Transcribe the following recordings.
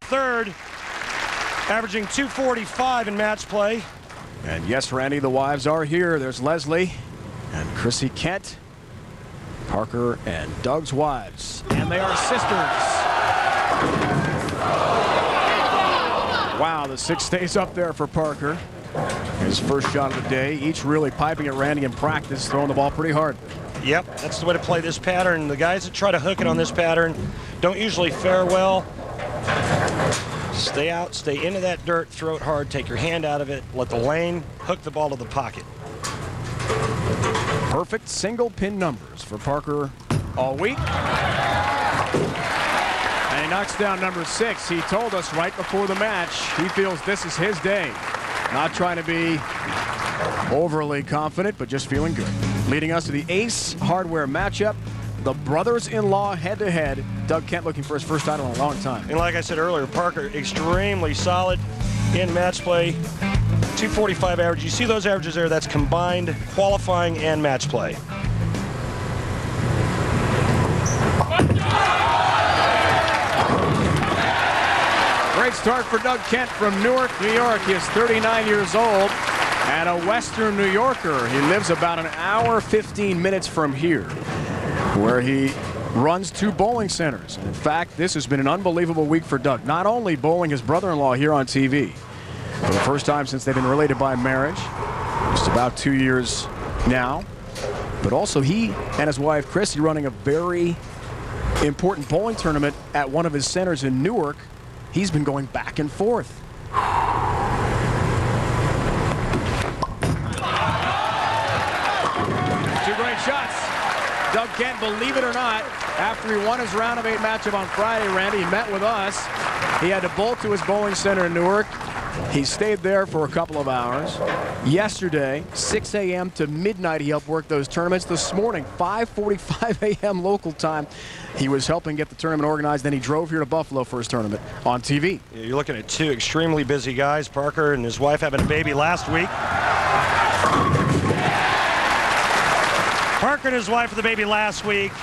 third, averaging 245 in match play. And yes, Randy, the wives are here. There's Leslie and Chrissy Kent, Parker and Doug's wives, and they are sisters. Wow, the 6 stays up there for Parker. His first shot of the day, each really piping at Randy in practice, throwing the ball pretty hard. Yep, that's the way to play this pattern. The guys that try to hook it on this pattern don't usually fare well. Stay out, stay into that dirt, throw it hard, take your hand out of it, let the lane hook the ball to the pocket. Perfect single pin numbers for Parker all week. And he knocks down number 6. He told us right before the match he feels this is his day. Not trying to be overly confident, but just feeling good. Leading us to the Ace Hardware matchup. The brothers-in-law head-to-head. Doug Kent looking for his first title in a long time. And like I said earlier, Parker extremely solid in match play. 245 average. You see those averages there? That's combined qualifying and match play. Great start for Doug Kent from Newark, New York. He is 39 years old and a Western New Yorker. He lives about an hour, 15 minutes from here, where he runs 2 bowling centers. In fact, this has been an unbelievable week for Doug. Not only bowling his brother-in-law here on TV for the first time since they've been related by marriage, just about 2 years now, but also he and his wife Chrissy running a very important bowling tournament at one of his centers in Newark. He's been going back and forth. 2 great shots. Doug Kent, believe it or not, after he won his round of 8 matchup on Friday, Randy, he met with us. He had to bolt to his bowling center in Newark. He stayed there for a couple of hours. Yesterday, 6 a.m. to midnight, he helped work those tournaments. This morning, 5:45 a.m. local time, he was helping get the tournament organized. Then he drove here to Buffalo for his tournament on TV. You're looking at 2 extremely busy guys. Parker and his wife having a baby last week. Parker and his wife with the baby last week.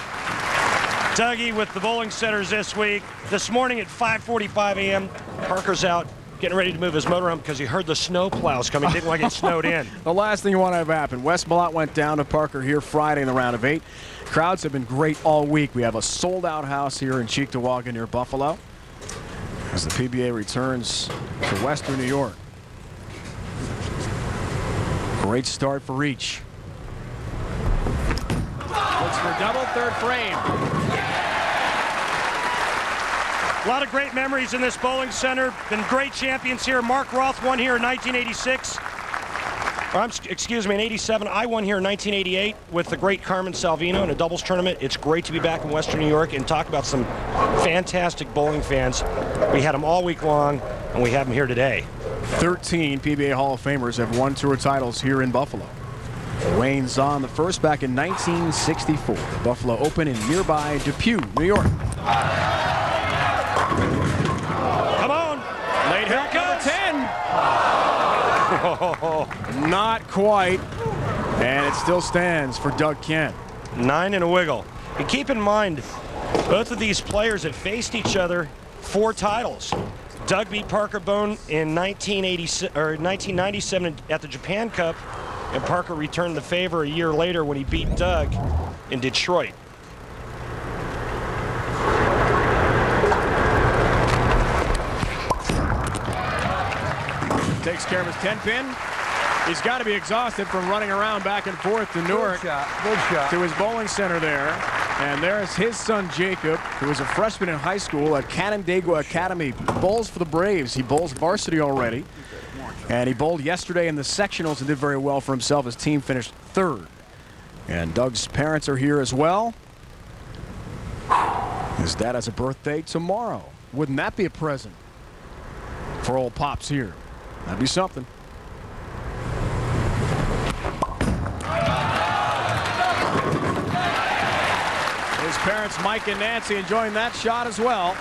Dougie with the bowling centers this week. This morning at 5:45 a.m., Parker's out getting ready to move his motorhome because he heard the snow plows coming. Didn't want to get snowed in. The last thing you want to have happen. Wes Malott went down to Parker here Friday in the round of 8. Crowds have been great all week. We have a sold-out house here in Cheektowaga near Buffalo as the PBA returns to Western New York. Great start for each. Looks for double, third frame. A lot of great memories in this bowling center. Been great champions here. Mark Roth won here in 1986. Excuse me, in 87. I won here in 1988 with the great Carmen Salvino in a doubles tournament. It's great to be back in Western New York and talk about some fantastic bowling fans. We had them all week long, and we have them here today. 13 PBA Hall of Famers have won tour titles here in Buffalo. Wayne Zahn, the first, back in 1964. The Buffalo Open in nearby Depew, New York. Come on. Late help number 10. Not quite. And it still stands for Doug Kent. 9 and a wiggle. And keep in mind, both of these players have faced each other 4 titles. Doug beat Parker-Bohn in 1997 at the Japan Cup, and Parker returned the favor a year later when he beat Doug in Detroit. Takes care of his 10-pin. He's got to be exhausted from running around back and forth to Newark. Good shot. To his bowling center there. And there's his son Jacob, who is a freshman in high school at Canandaigua Academy. Bowls for the Braves. He bowls varsity already. And he bowled yesterday in the sectionals and did very well for himself. His team finished 3rd. And Doug's parents are here as well. His dad has a birthday tomorrow. Wouldn't that be a present for old Pops here? That'd be something. His parents, Mike and Nancy, enjoying that shot as well.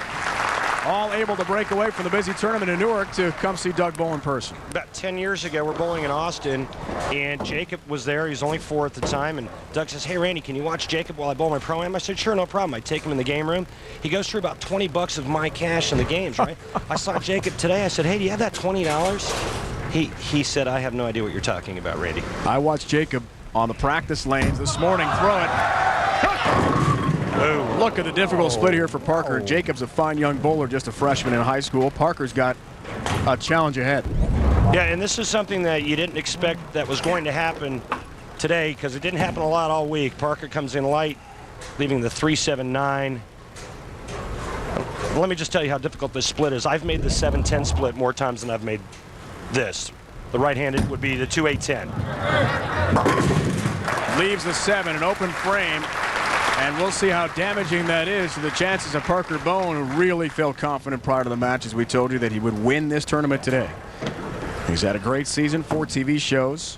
all able to break away from the busy tournament in Newark to come see Doug bowl in person. About 10 years ago, we're bowling in Austin, and Jacob was there. He was only 4 at the time, and Doug says, hey, Randy, can you watch Jacob while I bowl my Pro-Am? I said, sure, no problem. I take him in the game room. He goes through about 20 bucks of my cash in the games, right? I saw Jacob today. I said, hey, do you have that $20? He said, I have no idea what you're talking about, Randy. I watched Jacob on the practice lanes this morning throw it. Oh. Look at the difficult split here for Parker. Jacob's a fine young bowler, just a freshman in high school. Parker's got a challenge ahead. Yeah, and this is something that you didn't expect that was going to happen today, because it didn't happen a lot all week. Parker comes in light, leaving the 3-7-9. Let me just tell you how difficult this split is. I've made the 7-10 split more times than I've made this. The right-handed would be the 2-8-10. Leaves the 7, an open frame. And we'll see how damaging that is to the chances of Parker-Bohn, who really felt confident prior to the match, as we told you, that he would win this tournament today. He's had a great season, 4 TV shows,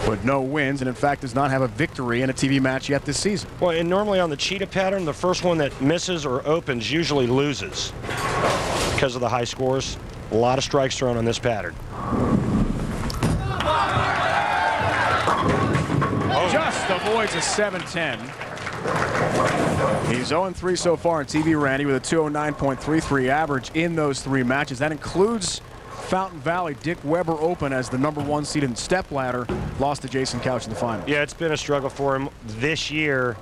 but no wins, and in fact does not have a victory in a TV match yet this season. Well, and normally on the cheetah pattern, the first one that misses or opens usually loses because of the high scores. A lot of strikes thrown on this pattern. Just avoids a 7-10. He's 0-3 so far in TV, Randy, with a 209.33 average in those 3 matches. That includes Fountain Valley. Dick Weber Open as the #1 seed in the stepladder, lost to Jason Couch in the final. Yeah, it's been a struggle for him this year,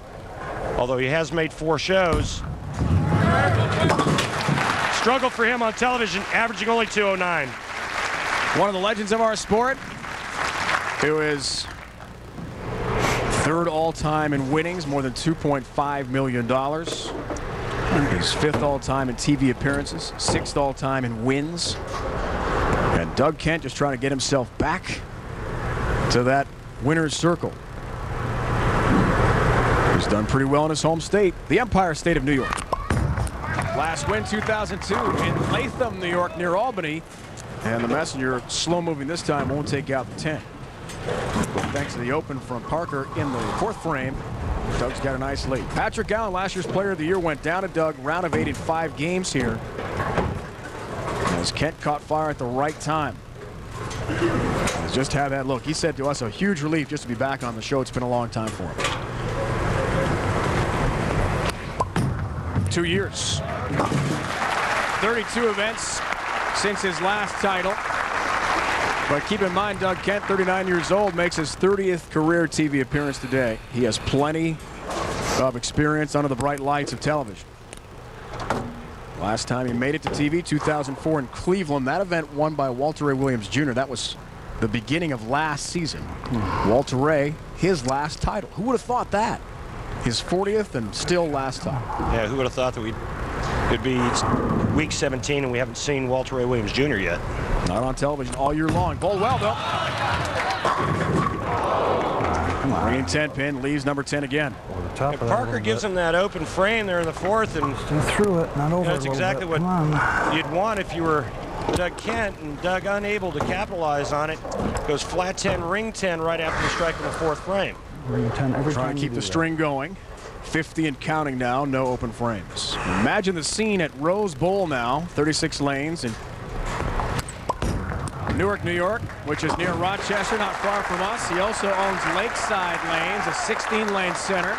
although he has made 4 shows. Struggle for him on television, averaging only 209. One of the legends of our sport, who is 3rd all-time in winnings, more than $2.5 million. He's 5th all-time in TV appearances, 6th all-time in wins. And Doug Kent just trying to get himself back to that winner's circle. He's done pretty well in his home state, the Empire State of New York. Last win 2002 in Latham, New York, near Albany. And the Messenger, slow moving this time, won't take out the 10. Thanks to the open from Parker in the 4th frame. Doug's got a nice lead. Patrick Allen, last year's Player of the Year, went down to Doug. Round of 8 in 5 games here, as Kent caught fire at the right time. Just have that look. He said to us, a huge relief just to be back on the show. It's been a long time for him. 2 years. 32 events since his last title. But keep in mind, Doug Kent, 39 years old, makes his 30th career TV appearance today. He has plenty of experience under the bright lights of television. Last time he made it to TV, 2004 in Cleveland. That event won by Walter Ray Williams Jr. That was the beginning of last season. Walter Ray, his last title. Who would have thought that? His 40th and still last time. Yeah, who would have thought that it'd be week 17 and we haven't seen Walter Ray Williams Jr. yet. Not on television all year long. Bowled well, though. Green 10 pin, leaves number 10 again. And Parker gives him that open frame there in the 4th, and through it, not over. that's exactly what you'd want if you were Doug Kent, and Doug unable to capitalize on it. Goes flat 10, ring 10 right after the strike in the 4th frame. Ring 10 every time. Trying to keep the string going. 50 and counting now, no open frames. Imagine the scene at Rose Bowl now, 36 lanes in Newark, New York, which is near Rochester, not far from us. He also owns Lakeside Lanes, a 16-lane center.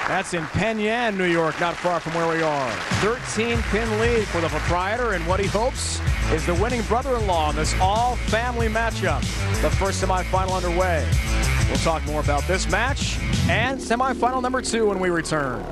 That's in Penn Yan, New York, not far from where we are. 13-pin lead for the proprietor, and what he hopes is the winning brother-in-law in this all-family matchup. The first semifinal underway. We'll talk more about this match and semifinal number 2 when we return.